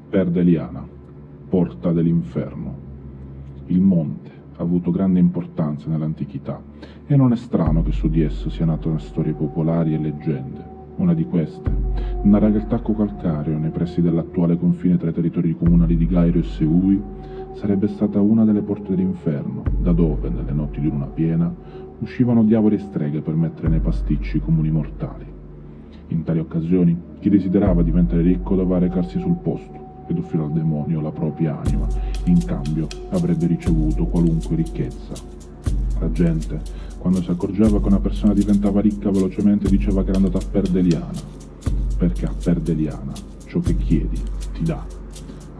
Perdeliana, porta dell'inferno. Il monte ha avuto grande importanza nell'antichità e non è strano che su di esso siano nate storie popolari e leggende. Una di queste narra che il tacco calcareo nei pressi dell'attuale confine tra i territori comunali di Gairo e Seui sarebbe stata una delle porte dell'inferno, da dove, nelle notti di luna piena, uscivano diavoli e streghe per mettere nei pasticci i comuni mortali. In tali occasioni, chi desiderava diventare ricco doveva recarsi sul posto ed offrire al demonio la propria anima. In cambio avrebbe ricevuto qualunque ricchezza. La gente, quando si accorgeva che una persona diventava ricca velocemente, diceva che era andata a Perdeliana, perché a Perdeliana ciò che chiedi ti dà.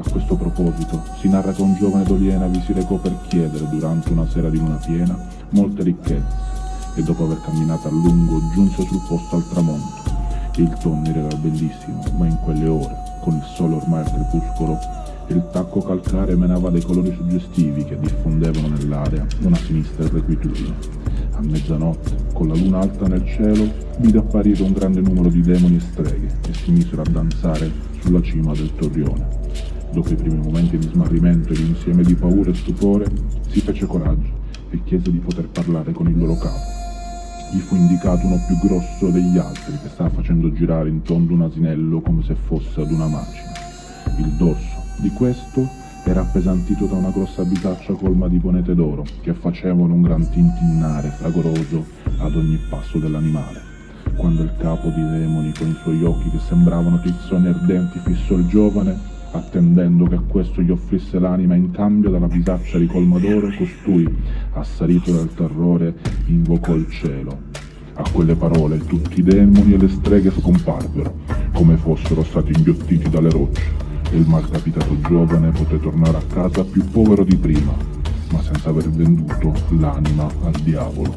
A questo proposito si narra che un giovane d'Oliena vi si recò per chiedere, durante una sera di luna piena, molte ricchezze e dopo aver camminato a lungo giunse sul posto al tramonto. Il tonnere era bellissimo, ma in quelle ore, con il sole ormai al crepuscolo, il tacco calcareo emanava dei colori suggestivi che diffondevano nell'aria una sinistra irrequietudine. A mezzanotte, con la luna alta nel cielo, vide apparire un grande numero di demoni e streghe e si misero a danzare sulla cima del torrione. Dopo i primi momenti di smarrimento ed insieme di paura e stupore, si fece coraggio e chiese di poter parlare con il loro capo. Gli fu indicato uno più grosso degli altri che stava facendo girare in tondo un asinello come se fosse ad una macina. Il dorso di questo era appesantito da una grossa bitaccia colma di monete d'oro che facevano un gran tintinnare fragoroso ad ogni passo dell'animale. Quando il capo di demoni, con i suoi occhi che sembravano tizzoni ardenti, fissò il giovane, attendendo che a questo gli offrisse l'anima in cambio della bisaccia di colmo d'oro, costui, assalito dal terrore, invocò il cielo. A quelle parole tutti i demoni e le streghe scomparvero, come fossero stati inghiottiti dalle rocce, e il malcapitato giovane poté tornare a casa più povero di prima, ma senza aver venduto l'anima al diavolo.